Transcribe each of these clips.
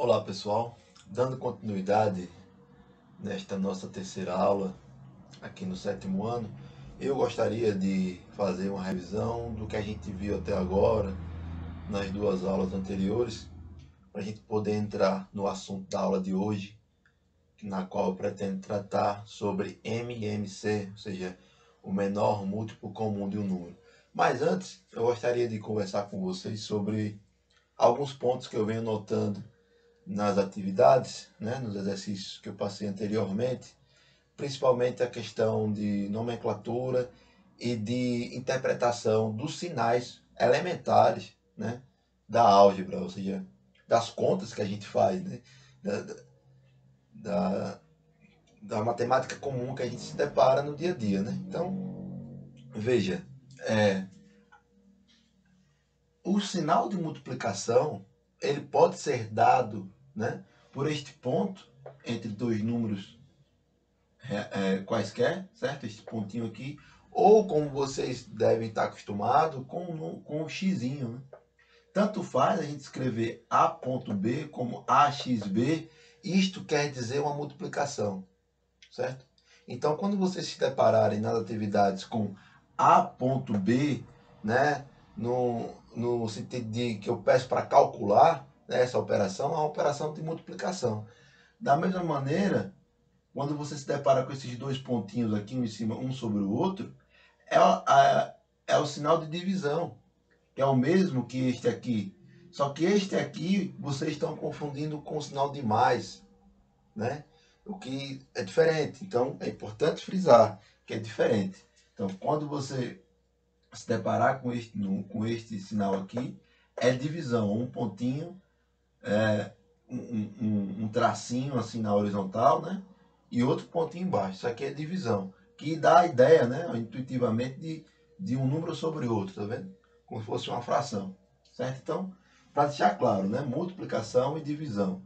Olá pessoal, dando continuidade nesta nossa terceira aula aqui no sétimo ano, eu gostaria de fazer uma revisão do que a gente viu até agora nas duas aulas anteriores, para a gente poder entrar no assunto da aula de hoje, na qual eu pretendo tratar sobre MMC, ou seja, o menor múltiplo comum de um número. Mas antes, eu gostaria de conversar com vocês sobre alguns pontos que eu venho notando nas atividades, né, nos exercícios que eu passei anteriormente, principalmente a questão de nomenclatura e de interpretação dos sinais elementares, né, da álgebra, ou seja, das contas que a gente faz, né, da, da, da matemática comum que a gente se depara no dia a dia. Né? Então, veja, o sinal de multiplicação ele pode ser dado, né, por este ponto entre dois números quaisquer, certo? Este pontinho aqui, ou como vocês devem estar acostumados, com o xizinho. Né? Tanto faz a gente escrever a ponto B como AXB, isto quer dizer uma multiplicação, certo? Então, quando vocês se depararem nas atividades com a ponto B, né, no sentido de que eu peço para calcular, né, essa operação, é uma operação de multiplicação. Da mesma maneira, quando você se depara com esses dois pontinhos aqui, um em cima, um sobre o outro, é o sinal de divisão, que é o mesmo que este aqui. Só que este aqui, vocês estão confundindo com o sinal de mais, né? O que é diferente. Então, é importante frisar que é diferente. Então, quando você se deparar com este sinal aqui, é divisão. Um pontinho, um tracinho assim na horizontal, né? E outro pontinho embaixo. Isso aqui é divisão, que dá a ideia, né, intuitivamente, de um número sobre outro, tá vendo? Como se fosse uma fração, certo? Então, para deixar claro, né, multiplicação e divisão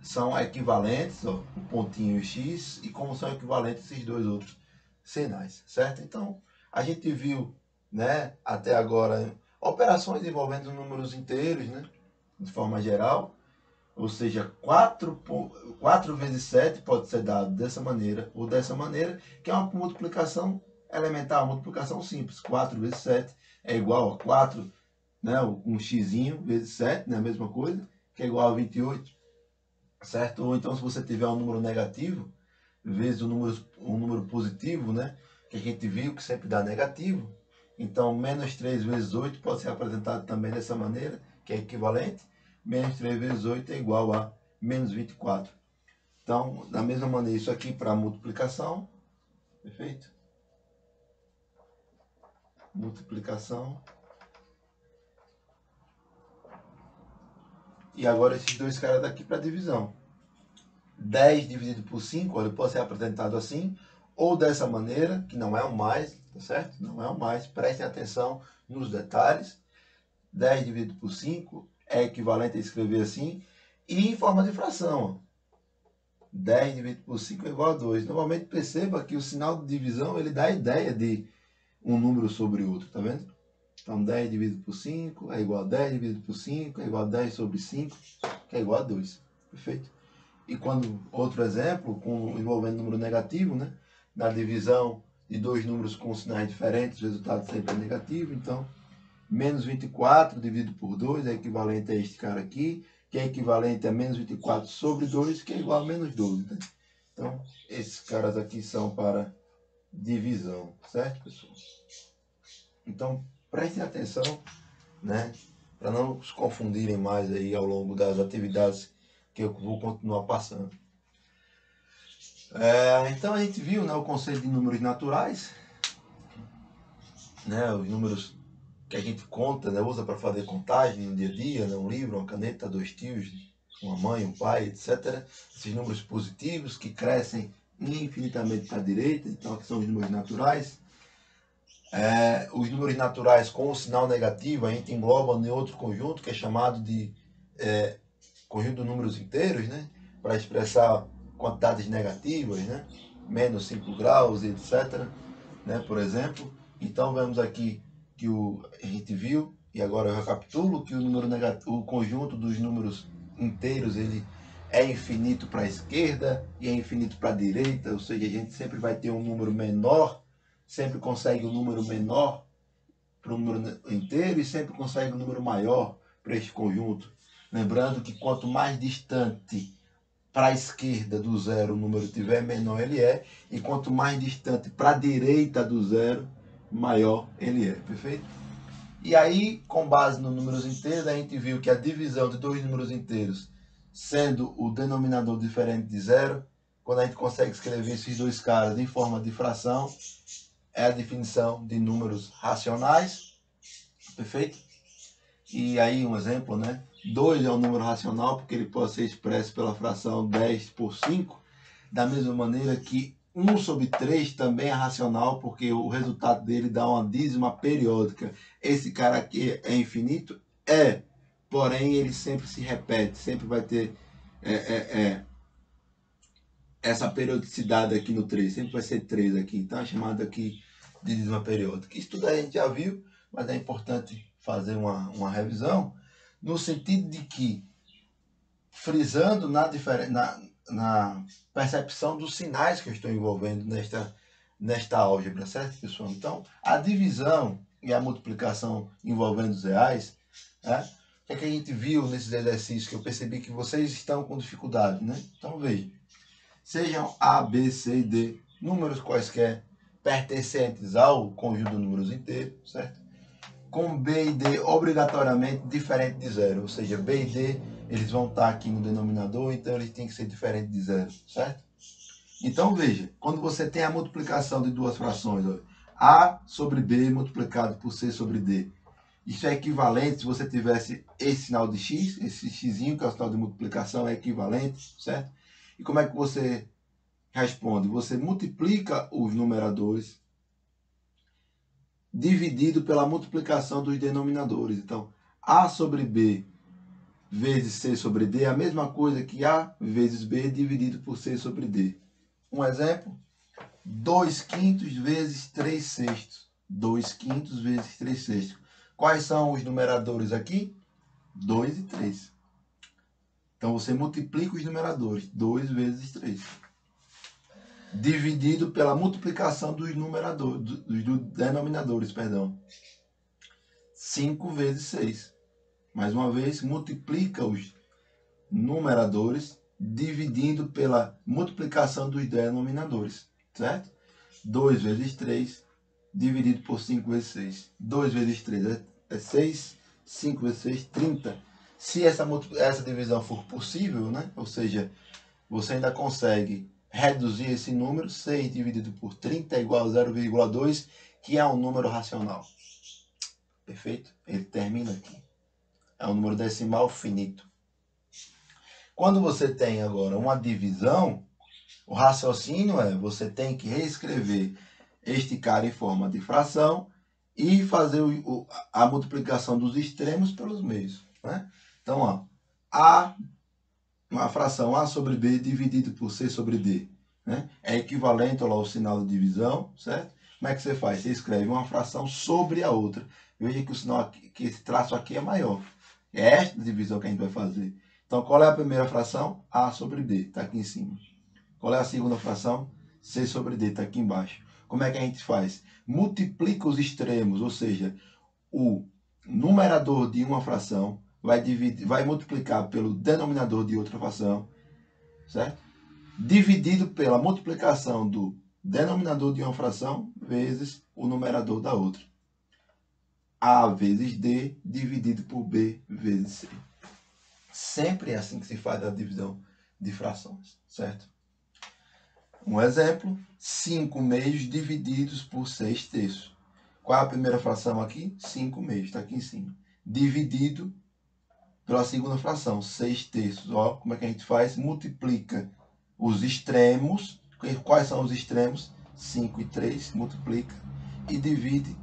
são equivalentes, ó, o pontinho x, e como são equivalentes esses dois outros sinais, certo? Então, a gente viu, né, até agora, operações envolvendo números inteiros, né, de forma geral, ou seja, 4 vezes 7 pode ser dado dessa maneira ou dessa maneira, que é uma multiplicação elementar, uma multiplicação simples. 4 vezes 7 é igual a 4, né, um x vezes 7, né, a mesma coisa, que é igual a 28, certo? Ou então, se você tiver um número negativo, vezes um número positivo, né, que a gente viu que sempre dá negativo, então menos 3 vezes 8 pode ser apresentado também dessa maneira, que é equivalente. Menos 3 vezes 8 é igual a menos 24. Então, da mesma maneira, isso aqui para multiplicação, perfeito? Multiplicação. E agora esses dois caras daqui para divisão. 10 dividido por 5, olha, pode ser apresentado assim, ou dessa maneira, que não é o mais, tá certo? Não é o mais, prestem atenção nos detalhes. 10 dividido por 5 é equivalente a escrever assim, e em forma de fração. 10 dividido por 5 é igual a 2. Normalmente perceba que o sinal de divisão ele dá a ideia de um número sobre outro, tá vendo? Então 10 dividido por 5 é igual a 10 dividido por 5 é igual a 10 sobre 5, que é igual a 2. Perfeito? E quando, outro exemplo, envolvendo número negativo, né? Na divisão de dois números com sinais diferentes, o resultado sempre é negativo. Então, menos 24 dividido por 2 é equivalente a este cara aqui, que é equivalente a menos 24 sobre 2, que é igual a menos 12. Né? Então, esses caras aqui são para divisão, certo, pessoal? Então, prestem atenção, né? Para não se confundirem mais aí ao longo das atividades que eu vou continuar passando. Então a gente viu, né, o conceito de números naturais, né, os números que a gente conta, né, usa para fazer contagem no dia a dia, né, um livro, uma caneta, dois tios, uma mãe, um pai, etc. Esses números positivos que crescem infinitamente para a direita, então aqui são os números naturais. Os números naturais com o sinal negativo a gente engloba em outro conjunto que é chamado de conjunto de números inteiros, né, para expressar quantidades negativas, né, menos 5 graus, etc., né, por exemplo. Então vemos aqui que a gente viu, e agora eu recapitulo, que o número negativo, o conjunto dos números inteiros ele é infinito para a esquerda e é infinito para a direita, ou seja, a gente sempre vai ter um número menor, sempre consegue um número menor para o número inteiro e sempre consegue um número maior para este conjunto. Lembrando que quanto mais distante para a esquerda do zero o número tiver, menor ele é, e quanto mais distante para a direita do zero, maior ele é, perfeito? E aí, com base nos números inteiros, a gente viu que a divisão de dois números inteiros, sendo o denominador diferente de zero, quando a gente consegue escrever esses dois caras em forma de fração, é a definição de números racionais, perfeito? E aí um exemplo, né? 2 é um número racional porque ele pode ser expresso pela fração 10 por 5, da mesma maneira que 1 sobre 3 também é racional porque o resultado dele dá uma dízima periódica. Esse cara aqui é infinito? É, porém ele sempre se repete, sempre vai ter essa periodicidade aqui no 3, sempre vai ser 3 aqui, então é chamado aqui de dízima periódica. Isso tudo a gente já viu, mas é importante fazer uma revisão, no sentido de que, frisando na percepção dos sinais que eu estou envolvendo nesta álgebra, certo, pessoal? Então, a divisão e a multiplicação envolvendo os reais, né? O que é que a gente viu nesses exercícios que eu percebi que vocês estão com dificuldade, né? Então, veja. Sejam A, B, C e D números quaisquer pertencentes ao conjunto de números inteiros, certo? Com B e D obrigatoriamente diferente de zero, ou seja, B e D eles vão estar aqui no denominador, então eles têm que ser diferentes de zero, certo? Então veja, quando você tem a multiplicação de duas frações, ó, A sobre B multiplicado por C sobre D, isso é equivalente se você tivesse esse sinal de X, esse xzinho que é o sinal de multiplicação é equivalente, certo? E como é que você responde? Você multiplica os numeradores dividido pela multiplicação dos denominadores. Então, A sobre B vezes C sobre D é a mesma coisa que A vezes B dividido por C sobre D. Um exemplo, 2 quintos vezes 3 sextos. 2 quintos vezes 3 sextos. Quais são os numeradores aqui? 2 e 3. Então, você multiplica os numeradores. 2 vezes 3. Dividido pela multiplicação dos numeradores, dos denominadores, perdão. 5 vezes 6. Mais uma vez, multiplica os numeradores dividindo pela multiplicação dos denominadores, certo? 2 vezes 3 dividido por 5 vezes 6. 2 vezes 3 é 6, 5 vezes 6, 30. Se essa divisão for possível, né? Ou seja, você ainda consegue reduzir esse número, 6 dividido por 30 é igual a 0,2, que é um número racional. Perfeito? Ele termina aqui. É um número decimal finito. Quando você tem agora uma divisão, o raciocínio é, você tem que reescrever este cara em forma de fração e fazer a multiplicação dos extremos pelos meios, né? Então, ó, uma fração A sobre B dividido por C sobre D, né? É equivalente ao sinal de divisão, certo? Como é que você faz? Você escreve uma fração sobre a outra. Veja que o sinal aqui, que esse traço aqui é maior. É esta divisão que a gente vai fazer. Então, qual é a primeira fração? A sobre B, está aqui em cima. Qual é a segunda fração? C sobre D, está aqui embaixo. Como é que a gente faz? Multiplica os extremos, ou seja, o numerador de uma fração vai multiplicar pelo denominador de outra fração, certo? Dividido pela multiplicação do denominador de uma fração vezes o numerador da outra. A vezes D dividido por B vezes C. Sempre é assim que se faz a divisão de frações, certo? Um exemplo, 5 meios divididos por 6 terços. Qual é a primeira fração aqui? 5 meios, está aqui em cima. Dividido pela segunda fração, 6 terços. Ó, como é que a gente faz? Multiplica os extremos. Quais são os extremos? 5 e 3, multiplica. E divide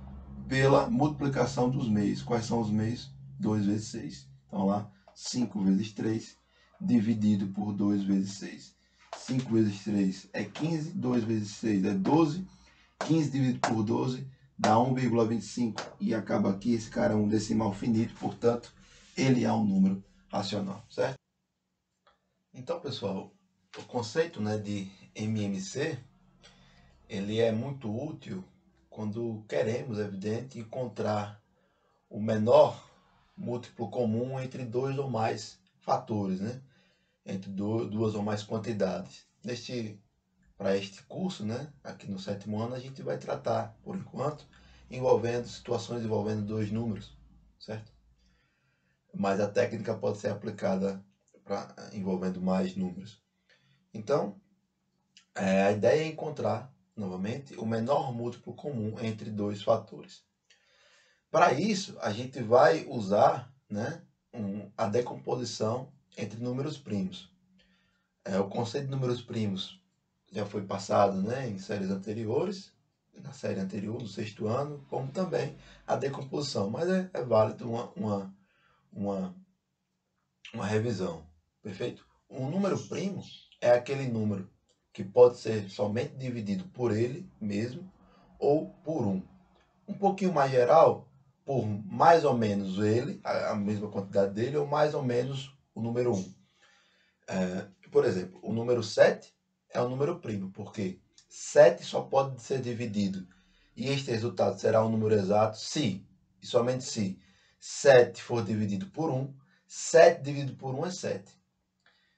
pela multiplicação dos meios. Quais são os meios? 2 vezes 6. Então lá, 5 vezes 3, dividido por 2 vezes 6. 5 vezes 3 é 15, 2 vezes 6 é 12. 15 dividido por 12 dá 1,25. E acaba aqui, esse cara é um decimal finito, portanto, ele é um número racional, certo? Então, pessoal, o conceito, né, de MMC, ele é muito útil quando queremos, é evidente, encontrar o menor múltiplo comum entre dois ou mais fatores, né? Entre duas ou mais quantidades. Para este curso, né, aqui no 7º ano, a gente vai tratar, por enquanto, envolvendo situações envolvendo dois números, certo? Mas a técnica pode ser aplicada envolvendo mais números. Então, a ideia é encontrar, novamente, o menor múltiplo comum entre dois fatores. Para isso, a gente vai usar, né, a decomposição entre números primos. O conceito de números primos já foi passado, né, em séries anteriores, na série anterior, no 6º ano, como também a decomposição, mas é válido uma revisão, perfeito? Um número primo é aquele número que pode ser somente dividido por ele mesmo ou por um. Um pouquinho mais geral, por mais ou menos ele, a mesma quantidade dele, ou mais ou menos o número 1. Por exemplo, o número 7 é um número primo, porque 7 só pode ser dividido, e este resultado será um número exato se, e somente se, 7 for dividido por 1, 7 dividido por 1 é 7.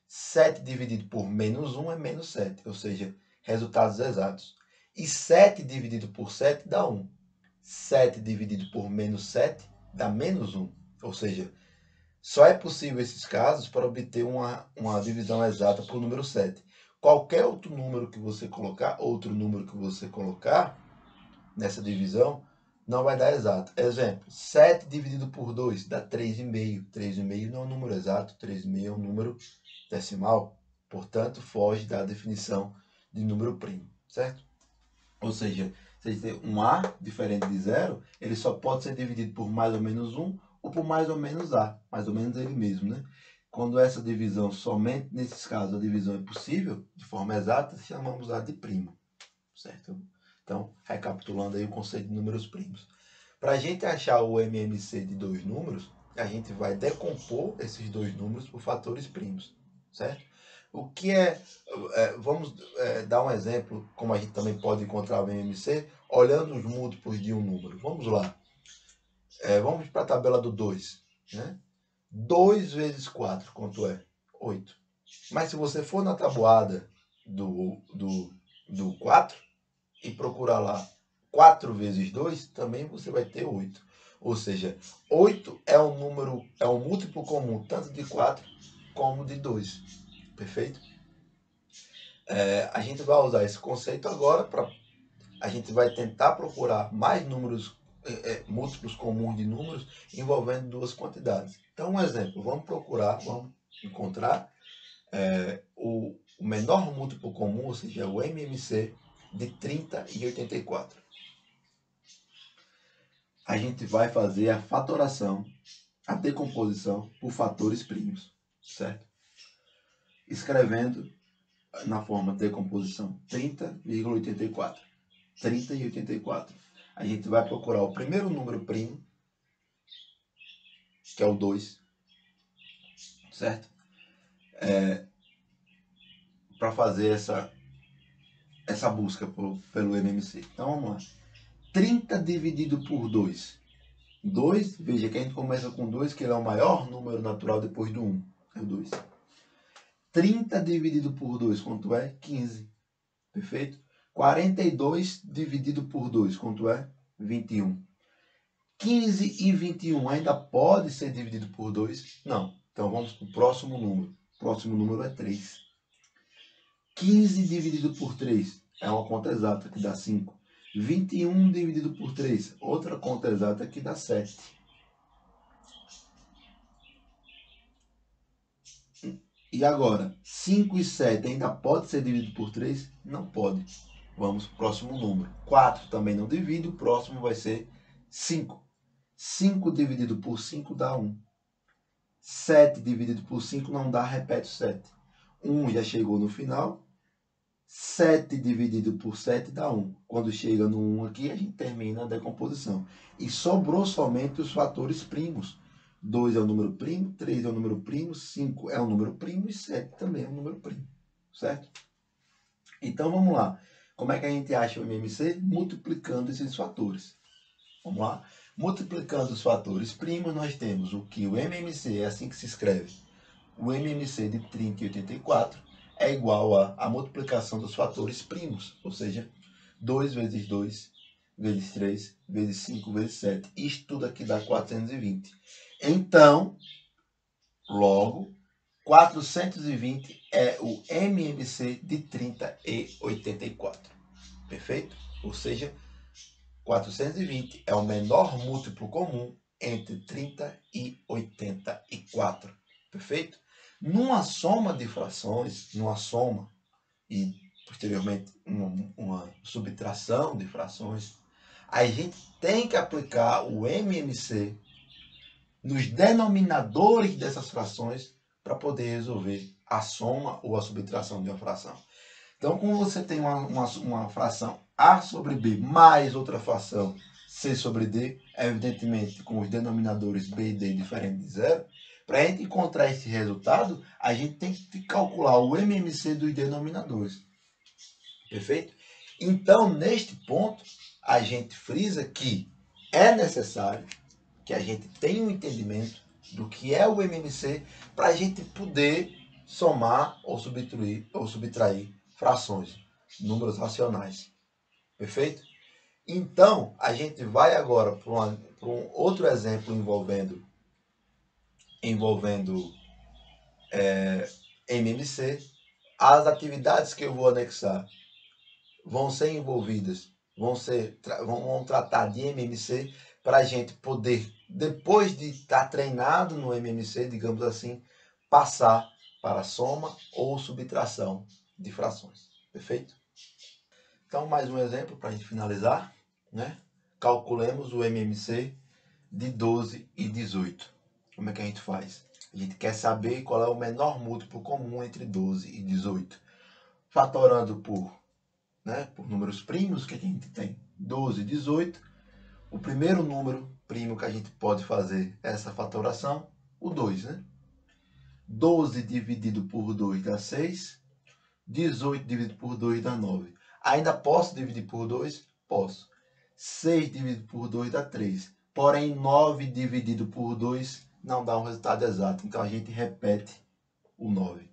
7 dividido por menos 1 é menos 7, ou seja, resultados exatos. E 7 dividido por 7 dá 1. 7 dividido por menos 7 dá menos 1, ou seja, só é possível esses casos para obter uma divisão exata por número 7. Qualquer outro número que você colocar nessa divisão, não vai dar exato. Exemplo, 7 dividido por 2 dá 3,5. 3,5 não é um número exato, 3,5 é um número decimal. Portanto, foge da definição de número primo, certo? Ou seja, se a gente tem um A diferente de zero, ele só pode ser dividido por mais ou menos 1 ou por mais ou menos A, mais ou menos ele mesmo, né? Quando essa divisão, somente nesses casos, a divisão é possível, de forma exata, chamamos A de primo, certo? Então, recapitulando aí o conceito de números primos. Para a gente achar o MMC de dois números, a gente vai decompor esses dois números por fatores primos, certo? O que vamos dar um exemplo, como a gente também pode encontrar o MMC, olhando os múltiplos de um número. Vamos lá. Vamos para a tabela do 2. Né? 2 vezes 4, quanto é? 8. Mas se você for na tabuada do 4 e procurar lá 4 vezes 2, também você vai ter 8. Ou seja, 8 é um número, é um múltiplo comum tanto de 4 como de 2. Perfeito? A gente vai usar esse conceito agora para a gente vai tentar procurar mais números, múltiplos comuns de números envolvendo duas quantidades. Então, um exemplo, vamos encontrar o menor múltiplo comum, ou seja, o MMC de 30 e 84. A gente vai fazer a fatoração, a decomposição por fatores primos, certo? Escrevendo na forma de decomposição 30,84. 30 e 84. A gente vai procurar o primeiro número primo, que é o 2, certo? Para fazer essa busca pelo MMC. Então vamos lá. 30 dividido por 2. 2, veja que a gente começa com 2, que ele é o maior número natural depois do 1. É o 2. 30 dividido por 2, quanto é? 15. Perfeito? 42 dividido por 2, quanto é? 21. 15 e 21 ainda pode ser dividido por 2? Não. Então vamos para o próximo número. O próximo número é 3. 15 dividido por 3 é uma conta exata que dá 5. 21 dividido por 3, outra conta exata que dá 7. E agora, 5 e 7 ainda pode ser dividido por 3? Não pode. Vamos para o próximo número. 4 também não divide, o próximo vai ser 5. 5 dividido por 5 dá 1. 7 dividido por 5 não dá, repete o 7. 1 já chegou no final. 7 dividido por 7 dá 1. Quando chega no 1 aqui, a gente termina a decomposição. E sobrou somente os fatores primos. 2 é um número primo, 3 é um número primo, 5 é um número primo e 7 também é um número primo, certo? Então vamos lá. Como é que a gente acha o MMC? Multiplicando esses fatores. Vamos lá. Multiplicando os fatores primos, nós temos o que o MMC, é assim que se escreve, o MMC de 30 e 84 é igual a multiplicação dos fatores primos, ou seja, 2 vezes 2 vezes 3 vezes 5 vezes 7. Isto tudo aqui dá 420. Então, logo, 420 é o MMC de 30 e 84. Perfeito? Ou seja, 420 é o menor múltiplo comum entre 30 e 84. Perfeito? Numa soma de frações, numa soma e posteriormente uma subtração de frações, a gente tem que aplicar o MMC nos denominadores dessas frações para poder resolver a soma ou a subtração de uma fração. Então, como você tem uma fração A sobre B mais outra fração C sobre D, evidentemente com os denominadores B e D diferentes de zero, para a gente encontrar esse resultado, a gente tem que calcular o MMC dos denominadores. Perfeito? Então, neste ponto, a gente frisa que é necessário que a gente tenha um entendimento do que é o MMC para a gente poder somar ou subtrair frações, números racionais. Perfeito? Então, a gente vai agora para um outro exemplo envolvendo MMC. As atividades que eu vou anexar vão ser envolvidas, vão tratar de MMC para a gente poder, depois de estar treinado no MMC, digamos assim, passar para soma ou subtração de frações. Perfeito? Então, mais um exemplo para a gente finalizar, né? Calculemos o MMC de 12 e 18. Como é que a gente faz? A gente quer saber qual é o menor múltiplo comum entre 12 e 18. Fatorando por números primos que a gente tem, 12 e 18. O primeiro número primo que a gente pode fazer essa fatoração, o 2, né? 12 dividido por 2 dá 6. 18 dividido por 2 dá 9. Ainda posso dividir por 2? Posso. 6 dividido por 2 dá 3. Porém, 9 dividido por 2 não dá um resultado exato. Então, a gente repete o 9.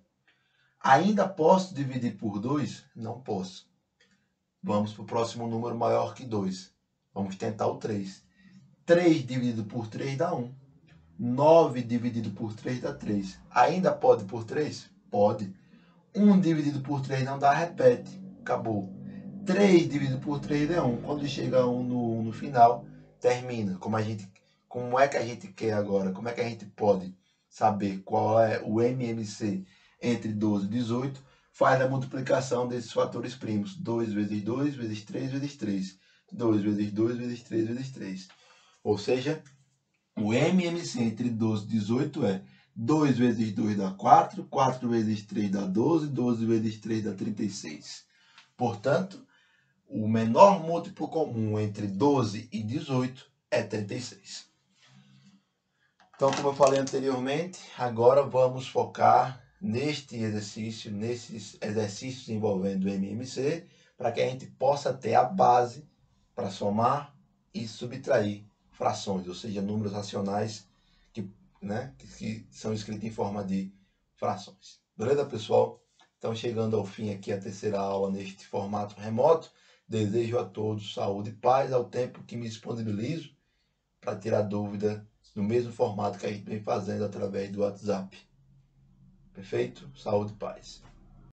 Ainda posso dividir por 2? Não posso. Vamos para o próximo número maior que 2. Vamos tentar o 3. 3 dividido por 3 dá 1. 9 dividido por 3 dá 3. Ainda pode por 3? Pode. 1 dividido por 3 não dá, repete. Acabou. 3 dividido por 3 é 1. Quando chega 1 no final, termina. Como é que a gente quer agora? Como é que a gente pode saber qual é o MMC entre 12 e 18? Faz a multiplicação desses fatores primos. 2 vezes 2 vezes 3 vezes 3. 2 vezes 2 vezes 3 vezes 3. Ou seja, o MMC entre 12 e 18 é 2 vezes 2 dá 4, 4 vezes 3 dá 12, 12 vezes 3 dá 36. Portanto, o menor múltiplo comum entre 12 e 18 é 36. Então, como eu falei anteriormente, agora vamos focar nesses exercícios envolvendo o MMC, para que a gente possa ter a base para somar e subtrair frações, ou seja, números racionais que são escritos em forma de frações. Beleza, pessoal? Então, chegando ao fim aqui a terceira aula neste formato remoto, desejo a todos saúde e paz ao tempo que me disponibilizo para tirar dúvida no mesmo formato que a gente vem fazendo através do WhatsApp. Perfeito? Saúde e paz.